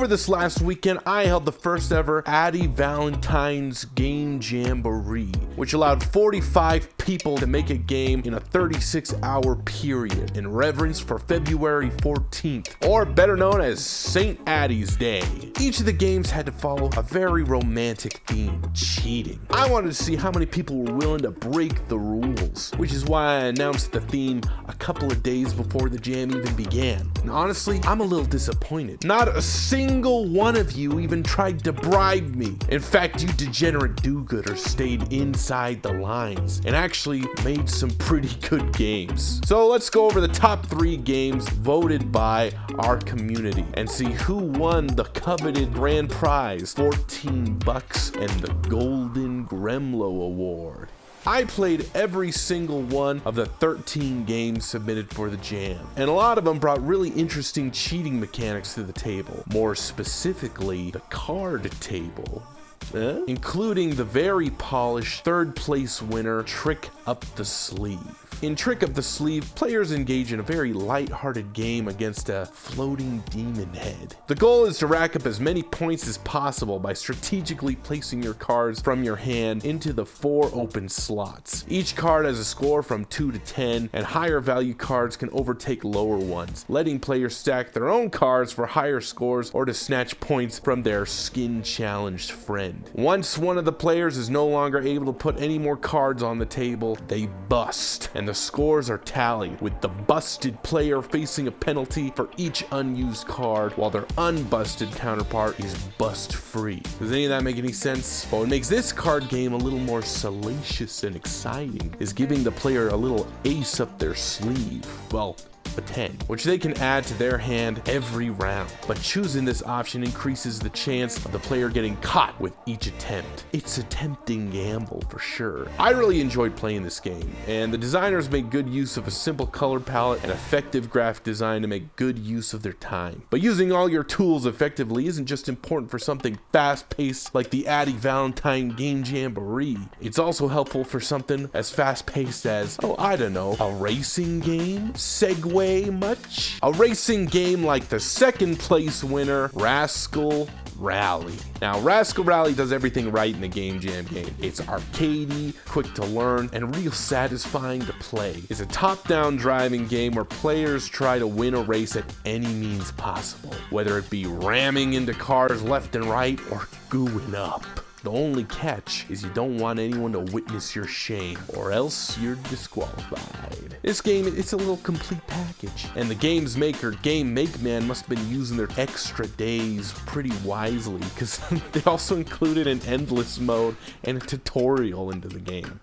Over this last weekend, I held the first ever Addy Valentine's Game Jamboree, which allowed 45 people to make a game in a 36-hour period in reverence for February 14th, or better known as St. Addy's Day. Each of the games had to follow a very romantic theme, cheating. I wanted to see how many people were willing to break the rules, which is why I announced the theme a couple of days before the jam even began. And honestly, I'm a little disappointed. Not a single one of you even tried to bribe me. In fact, you degenerate do-gooders stayed inside the lines and actually made some pretty good games. So let's go over the top 3 games voted by our community and see who won the coveted grand prize, $14 and the Golden Gremlo Award. I played every single one of the 13 games submitted for the jam, and a lot of them brought really interesting cheating mechanics to the table. More specifically, the card table. Including the very polished 3rd place winner, Trick Up the Sleeve. In Trick Up the Sleeve, players engage in a very light-hearted game against a floating demon head. The goal is to rack up as many points as possible by strategically placing your cards from your hand into the 4 open slots. Each card has a score from 2 to 10, and higher value cards can overtake lower ones, letting players stack their own cards for higher scores or to snatch points from their skin-challenged friend. Once one of the players is no longer able to put any more cards on the table, they bust, and the scores are tallied, with the busted player facing a penalty for each unused card, while their unbusted counterpart is bust free. Does any of that make any sense? But what makes this card game a little more salacious and exciting is giving the player a little ace up their sleeve. Well, a 10, which they can add to their hand every round. But choosing this option increases the chance of the player getting caught with each attempt. It's a tempting gamble for sure. I really enjoyed playing this game, and the designers made good use of a simple color palette and effective graphic design to make good use of their time. But using all your tools effectively isn't just important for something fast-paced like the Addy Valentine Game Jamboree. It's also helpful for something as fast-paced as, oh, I don't know, a racing game? Segway much? A racing game like the 2nd place winner, Rascal Rally. Now, Rascal Rally does everything right in the Game Jam game. It's arcadey, quick to learn, and real satisfying to play. It's a top-down driving game where players try to win a race at any means possible, whether it be ramming into cars left and right or gooing up. The only catch is you don't want anyone to witness your shame, or else you're disqualified. This game, it's a little complete package, and the game's maker, Game Make Man, must have been using their extra days pretty wisely, because they also included an endless mode and a tutorial into the game.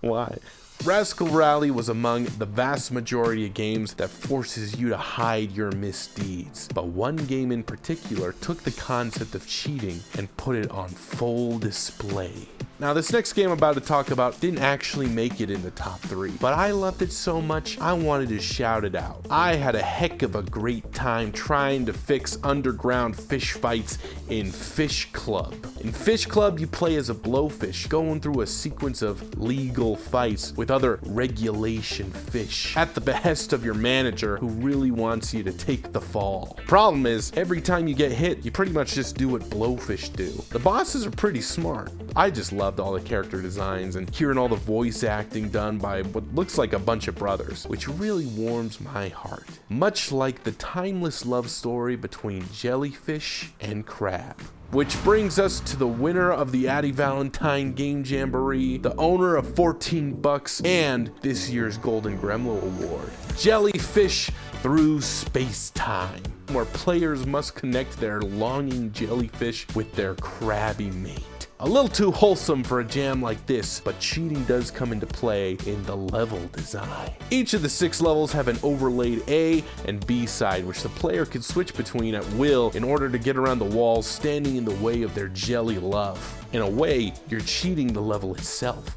Why? Rascal Rally was among the vast majority of games that forces you to hide your misdeeds, but one game in particular took the concept of cheating and put it on full display. Now, this next game I'm about to talk about didn't actually make it in the top 3, but I loved it so much I wanted to shout it out. I had a heck of a great time trying to fix underground fish fights in Fish Club. In Fish Club, you play as a blowfish, going through a sequence of legal fights with other regulation fish, at the behest of your manager, who really wants you to take the fall. Problem is, every time you get hit, you pretty much just do what blowfish do. The bosses are pretty smart. I just loved all the character designs and hearing all the voice acting done by what looks like a bunch of brothers, which really warms my heart. Much like the timeless love story between jellyfish and crab. Which brings us to the winner of the Addy Valentine Game Jamboree, the owner of $14 and this year's Golden Gremlo Award, Jellyfish Through Space-Time, where players must connect their longing jellyfish with their crabby mate. A little too wholesome for a jam like this, but cheating does come into play in the level design. Each of the 6 levels have an overlaid A and B side, which the player can switch between at will in order to get around the walls standing in the way of their jelly love. In a way, you're cheating the level itself.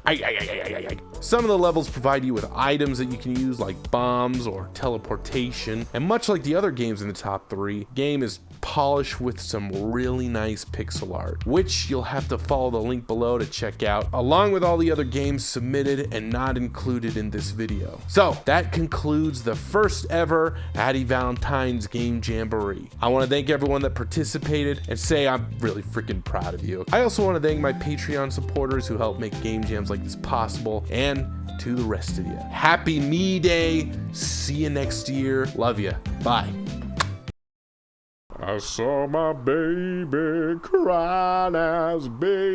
Some of the levels provide you with items that you can use, like bombs or teleportation, and much like the other games in the top 3, the game is polished with some really nice pixel art, which you'll have to follow the link below to check out, along with all the other games submitted and not included in this video. So that concludes the first ever Addy Valentine's Game Jamboree. I want to thank everyone that participated and say I'm really freaking proud of you. I also want to thank my Patreon supporters who help make game jams like this possible, and to the rest of you, happy Me Day. See you next year. Love you. Bye. I saw my baby crying as baby.